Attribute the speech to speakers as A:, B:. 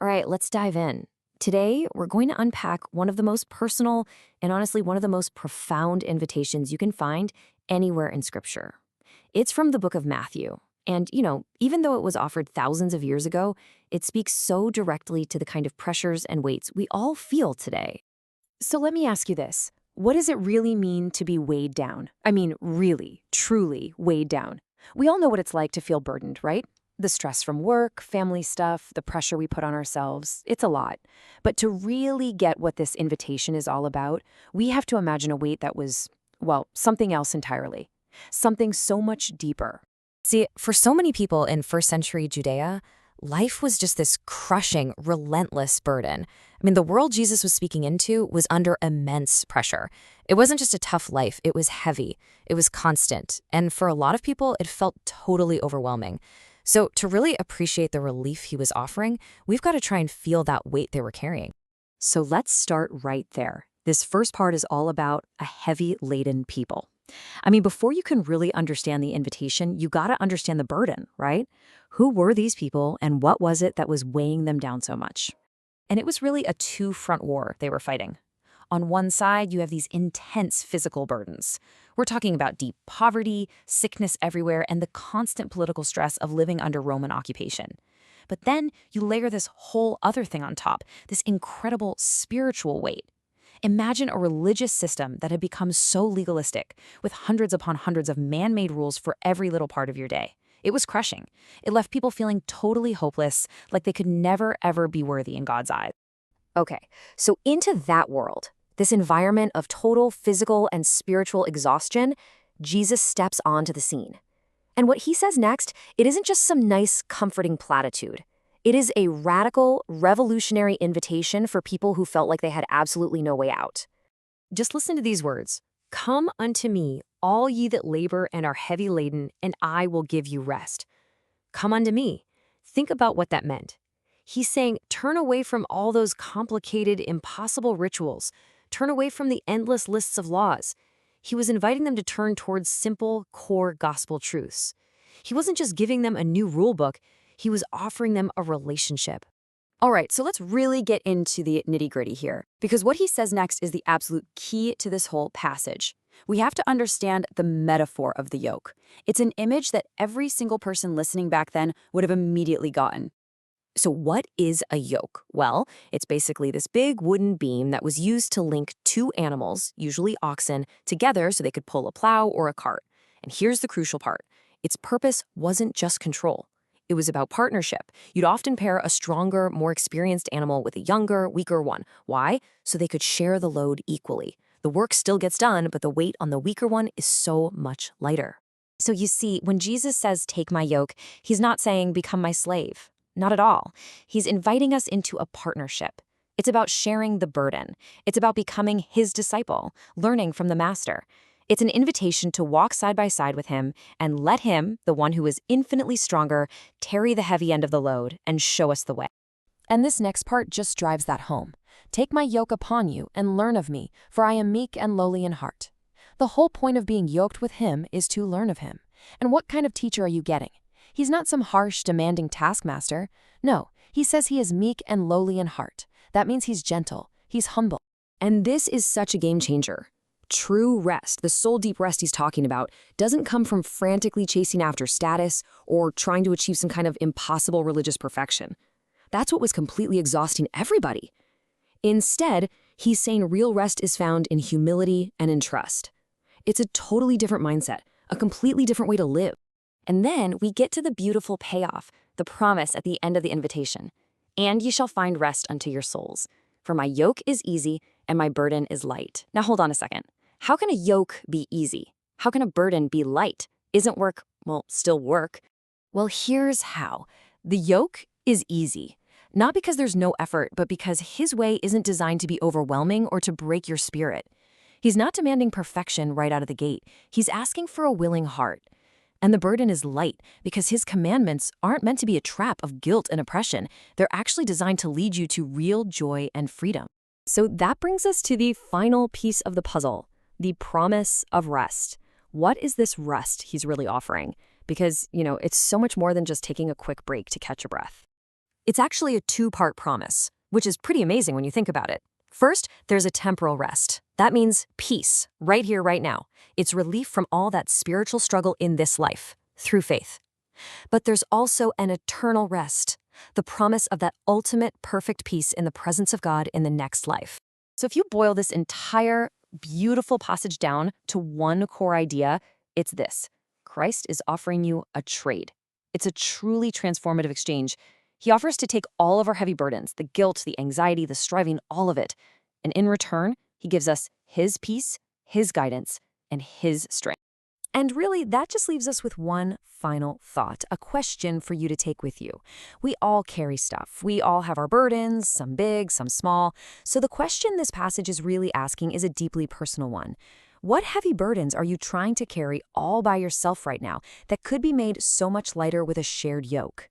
A: All right, let's dive in. Today, we're going to unpack one of the most personal and honestly one of the most profound invitations you can find anywhere in Scripture. It's from the book of Matthew. And, even though it was offered thousands of years ago, it speaks so directly to the kind of pressures and weights we all feel today. So let me ask you this. What does it really mean to be weighed down? I mean, really, truly weighed down. We all know what it's like to feel burdened, right? The stress from work, family stuff, the pressure we put on ourselves, it's a lot. But to really get what this invitation is all about, we have to imagine a weight that was, well, something else entirely. Something so much deeper. See, for so many people in first century Judea, life was just this crushing, relentless burden. I mean, the world Jesus was speaking into was under immense pressure. It wasn't just a tough life, it was heavy, it was constant, and for a lot of people, it felt totally overwhelming. So to really appreciate the relief he was offering, we've got to try and feel that weight they were carrying. So let's start right there. This first part is all about a heavy laden people. I mean, before you can really understand the invitation, you got to understand the burden, right? Who were these people and what was it that was weighing them down so much? And it was really a two-front war they were fighting. On one side, you have these intense physical burdens. We're talking about deep poverty, sickness everywhere, and the constant political stress of living under Roman occupation. But then you layer this whole other thing on top, this incredible spiritual weight. Imagine a religious system that had become so legalistic, with hundreds upon hundreds of man-made rules for every little part of your day. It was crushing. It left people feeling totally hopeless, like they could never, ever be worthy in God's eyes. Okay, so into that world, this environment of total physical and spiritual exhaustion, Jesus steps onto the scene. And what he says next, it isn't just some nice, comforting platitude. It is a radical, revolutionary invitation for people who felt like they had absolutely no way out. Just listen to these words. Come unto me, all ye that labor and are heavy laden, and I will give you rest. Come unto me. Think about what that meant. He's saying, turn away from all those complicated, impossible rituals. Turn away from the endless lists of laws. He was inviting them to turn towards simple, core gospel truths. He wasn't just giving them a new rule book, he was offering them a relationship. All right, so let's really get into the nitty-gritty here, because what he says next is the absolute key to this whole passage. We have to understand the metaphor of the yoke. It's an image that every single person listening back then would have immediately gotten. So what is a yoke? Well, it's basically this big wooden beam that was used to link two animals, usually oxen, together so they could pull a plow or a cart. And here's the crucial part. Its purpose wasn't just control. It was about partnership. You'd often pair a stronger, more experienced animal with a younger, weaker one. Why? So they could share the load equally. The work still gets done, but the weight on the weaker one is so much lighter. So you see, when Jesus says, take my yoke, he's not saying, become my slave. Not at all. He's inviting us into a partnership. It's about sharing the burden. It's about becoming his disciple, learning from the master. It's an invitation to walk side by side with him and let him, the one who is infinitely stronger, carry the heavy end of the load and show us the way. And this next part just drives that home. Take my yoke upon you and learn of me, for I am meek and lowly in heart. The whole point of being yoked with him is to learn of him. And what kind of teacher are you getting? He's not some harsh, demanding taskmaster. No, he says he is meek and lowly in heart. That means he's gentle, he's humble. And this is such a game changer. True rest, the soul-deep rest he's talking about, doesn't come from frantically chasing after status or trying to achieve some kind of impossible religious perfection. That's what was completely exhausting everybody. Instead, he's saying real rest is found in humility and in trust. It's a totally different mindset, a completely different way to live. And then we get to the beautiful payoff, the promise at the end of the invitation. And ye shall find rest unto your souls. For my yoke is easy and my burden is light. Now hold on a second. How can a yoke be easy? How can a burden be light? Isn't work, well, still work? Well, here's how. The yoke is easy. Not because there's no effort, but because his way isn't designed to be overwhelming or to break your spirit. He's not demanding perfection right out of the gate. He's asking for a willing heart. And the burden is light because his commandments aren't meant to be a trap of guilt and oppression. They're actually designed to lead you to real joy and freedom. So that brings us to the final piece of the puzzle, the promise of rest. What is this rest he's really offering? Because, it's so much more than just taking a quick break to catch your breath. It's actually a two-part promise, which is pretty amazing when you think about it. First, there's a temporal rest. That means peace, right here, right now. It's relief from all that spiritual struggle in this life, through faith. But there's also an eternal rest, the promise of that ultimate perfect peace in the presence of God in the next life. So if you boil this entire beautiful passage down to one core idea, it's this: Christ is offering you a trade. It's a truly transformative exchange. He offers to take all of our heavy burdens, the guilt, the anxiety, the striving, all of it. And in return, he gives us his peace, his guidance, and his strength. And really, that just leaves us with one final thought, a question for you to take with you. We all carry stuff. We all have our burdens, some big, some small. So the question this passage is really asking is a deeply personal one. What heavy burdens are you trying to carry all by yourself right now that could be made so much lighter with a shared yoke?